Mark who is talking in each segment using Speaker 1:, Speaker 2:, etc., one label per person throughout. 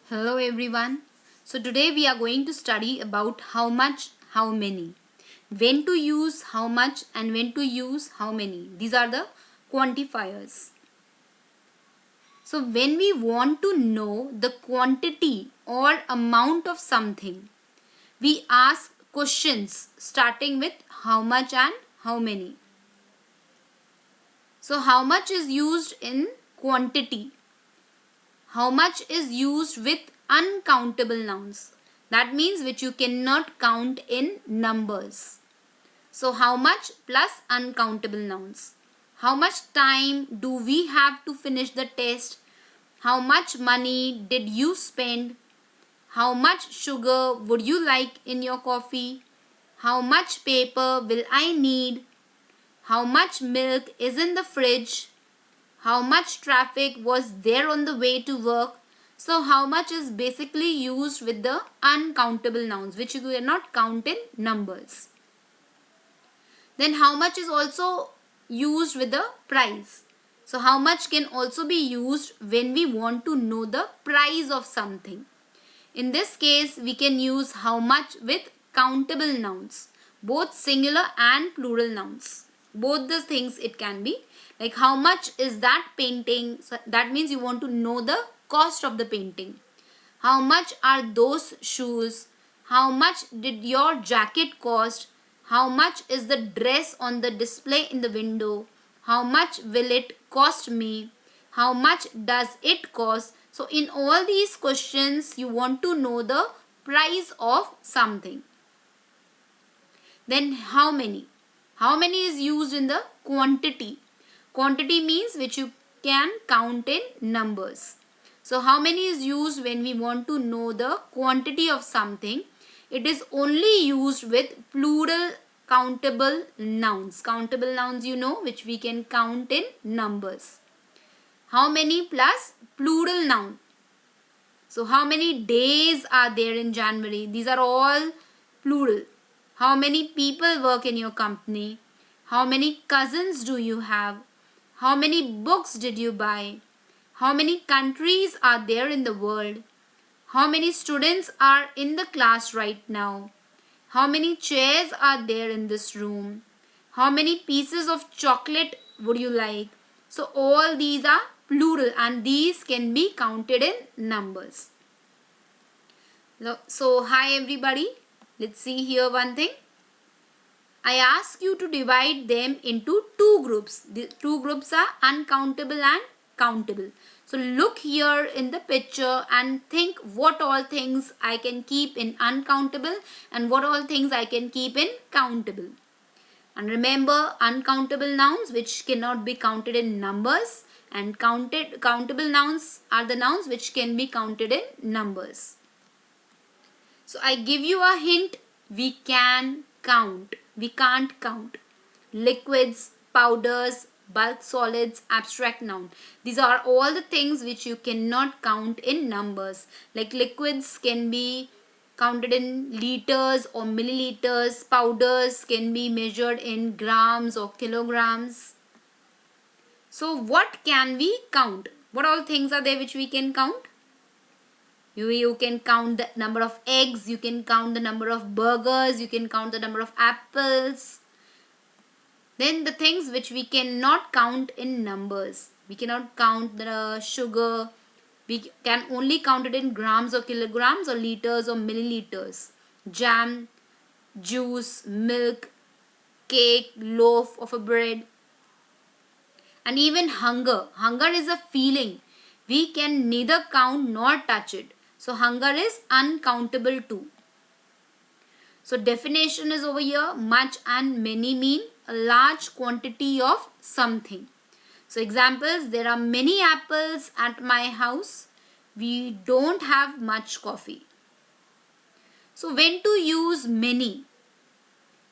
Speaker 1: Hello everyone. So today we are going to study about how much, how many. When to use how much and when to use how many. These are the quantifiers. So when we want to know the quantity or amount of something, we ask questions starting with how much and how many. So how much is used in quantity? How much is used with uncountable nouns? That means which you cannot count in numbers. So how much plus uncountable nouns. How much time do we have to finish the test? How much money did you spend? How much sugar would you like in your coffee? How much paper will I need? How much milk is in the fridge? How much traffic was there on the way to work. So how much is basically used with the uncountable nouns which you cannot count in numbers. Then how much is also used with the price. So how much can also be used when we want to know the price of something. In this case we can use how much with countable nouns, both singular and plural nouns. Both the things it can be. Like how much is that painting? So that means you want to know the cost of the painting. How much are those shoes? How much did your jacket cost? How much is the dress on the display in the window? How much will it cost me? How much does it cost? So in all these questions you want to know the price of something. Then how many? How many is used in the quantity. Quantity means which you can count in numbers. So how many is used when we want to know the quantity of something. It is only used with plural countable nouns. Countable nouns you know which we can count in numbers. How many plus plural noun. So how many days are there in January? These are all plural. How many people work in your company? How many cousins do you have? How many books did you buy? How many countries are there in the world? How many students are in the class right now? How many chairs are there in this room? How many pieces of chocolate would you like? So all these are plural and these can be counted in numbers. So hi everybody. Let's see here one thing. I ask you to divide them into two groups. The two groups are uncountable and countable. So look here in the picture and think what all things I can keep in uncountable and what all things I can keep in countable. And remember, uncountable nouns which cannot be counted in numbers and countable nouns are the nouns which can be counted in numbers. So I give you a hint, we can count. We can't count. Liquids, powders, bulk solids, abstract noun. These are all the things which you cannot count in numbers. Like liquids can be counted in liters or milliliters. Powders can be measured in grams or kilograms. So what can we count? What all things are there which we can count? You can count the number of eggs, you can count the number of burgers, you can count the number of apples. Then the things which we cannot count in numbers. We cannot count the sugar. We can only count it in grams or kilograms or liters or milliliters. Jam, juice, milk, cake, loaf of a bread. And even hunger. Hunger is a feeling. We can neither count nor touch it. So hunger is uncountable too. So definition is over here. Much and many mean a large quantity of something. So examples, there are many apples at my house. We don't have much coffee. So when to use many?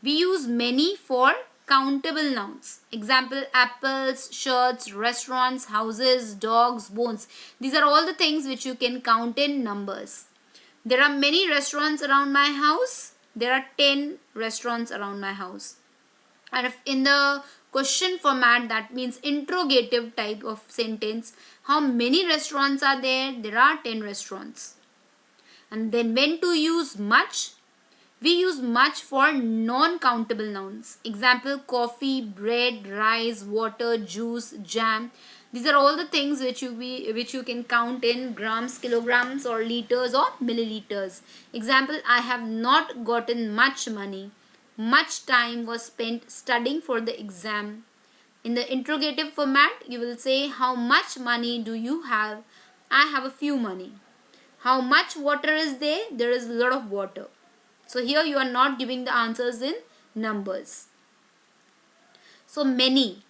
Speaker 1: We use many for countable nouns. Example, apples, shirts, restaurants, houses, dogs, bones. These are all the things which you can count in numbers. There are many restaurants around my house. There are 10 restaurants around my house. And if in the question format, that means interrogative type of sentence, how many restaurants are there? There are 10 restaurants. And then when to use much? We use much for non-countable nouns. Example, coffee, bread, rice, water, juice, jam. These are all the things which you can count in grams, kilograms, or liters or milliliters. Example, I have not gotten much money. Much time was spent studying for the exam. In the interrogative format, you will say, how much money do you have? I have a few money. How much water is there? There is a lot of water. So here you are not giving the answers in numbers. So many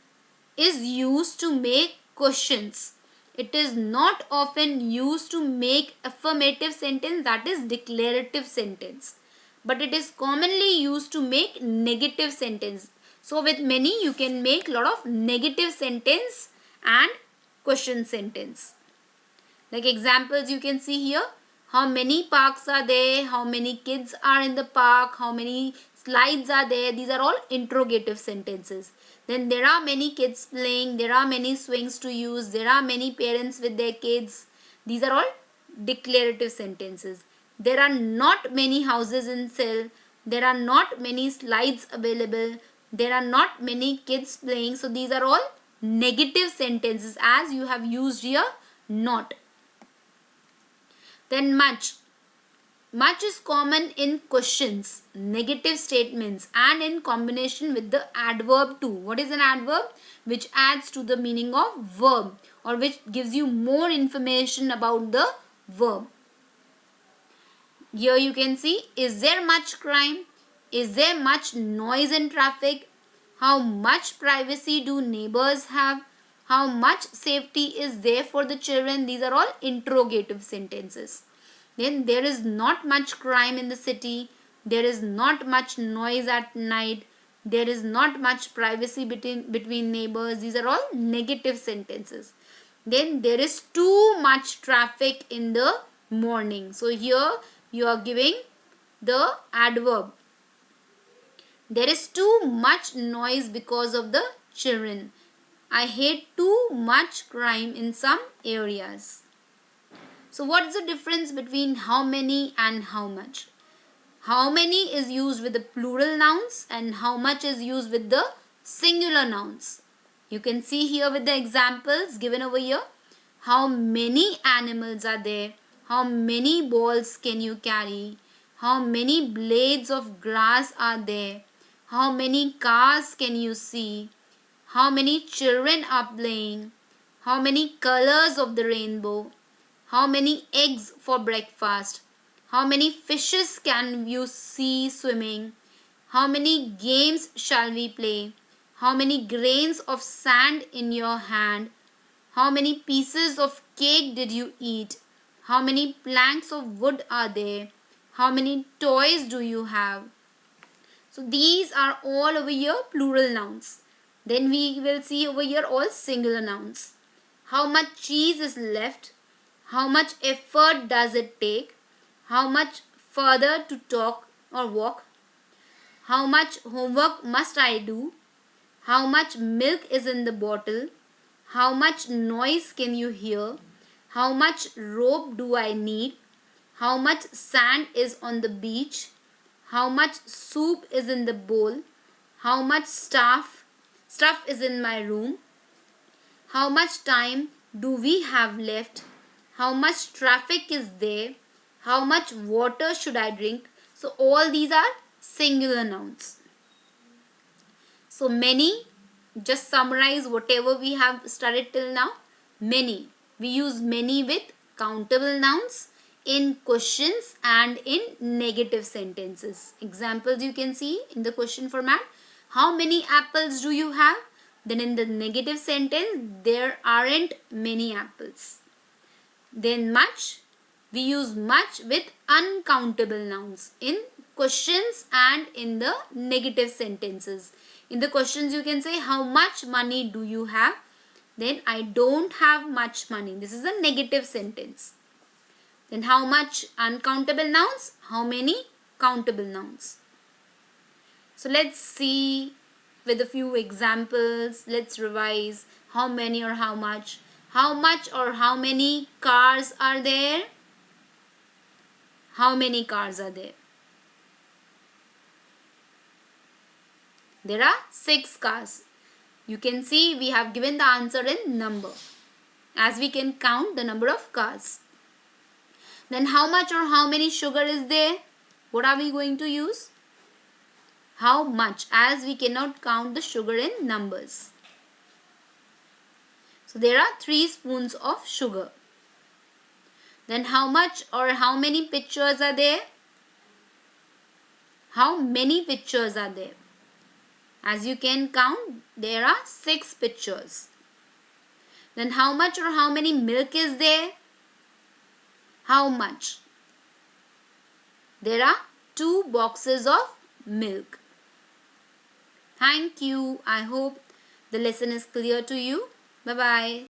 Speaker 1: is used to make questions. It is not often used to make affirmative sentence, that is declarative sentence. But it is commonly used to make negative sentence. So with many you can make lot of negative sentence and question sentence. Like examples you can see here. How many parks are there? How many kids are in the park? How many slides are there? These are all interrogative sentences. Then there are many kids playing. There are many swings to use. There are many parents with their kids. These are all declarative sentences. There are not many houses in sale. There are not many slides available. There are not many kids playing. So these are all negative sentences, as you have used here not. Then much. Much is common in questions, negative statements, and in combination with the adverb too. What is an adverb? Which adds to the meaning of verb, or which gives you more information about the verb. Here you can see, is there much crime? Is there much noise in traffic? How much privacy do neighbors have? How much safety is there for the children? These are all interrogative sentences. Then there is not much crime in the city. There is not much noise at night. There is not much privacy between neighbors. These are all negative sentences. Then there is too much traffic in the morning. So here you are giving the adverb. There is too much noise because of the children. I hate too much crime in some areas. So what is the difference between how many and how much? How many is used with the plural nouns and how much is used with the singular nouns. You can see here with the examples given over here. How many animals are there? How many balls can you carry? How many blades of grass are there? How many cars can you see? How many children are playing? How many colors of the rainbow? How many eggs for breakfast? How many fishes can you see swimming? How many games shall we play? How many grains of sand in your hand? How many pieces of cake did you eat? How many planks of wood are there? How many toys do you have? So these are all over here plural nouns. Then we will see over here all singular nouns. How much cheese is left? How much effort does it take? How much further to talk or walk? How much homework must I do? How much milk is in the bottle? How much noise can you hear? How much rope do I need? How much sand is on the beach? How much soup is in the bowl? How much stuff is in my room? How much time do we have left? How much traffic is there? How much water should I drink? So all these are singular nouns. So many, just summarize whatever we have studied till now. Many. We use many with countable nouns in questions and in negative sentences. Examples you can see in the question format. How many apples do you have? Then in the negative sentence, there aren't many apples. Then much. We use much with uncountable nouns in questions and in the negative sentences. In the questions you can say, how much money do you have? Then I don't have much money. This is a negative sentence. Then how much uncountable nouns? How many countable nouns? So let's see with a few examples. Let's revise how many or how much. How much or how many cars are there? How many cars are there? There are 6 cars. You can see we have given the answer in number, as we can count the number of cars. Then how much or how many sugar is there? What are we going to use? How much, as we cannot count the sugar in numbers. So there are 3 spoons of sugar. Then how much or how many pictures are there? How many pictures are there? As you can count, there are 6 pictures. Then how much or how many milk is there? How much? There are 2 boxes of milk. Thank you. I hope the lesson is clear to you. Bye-bye.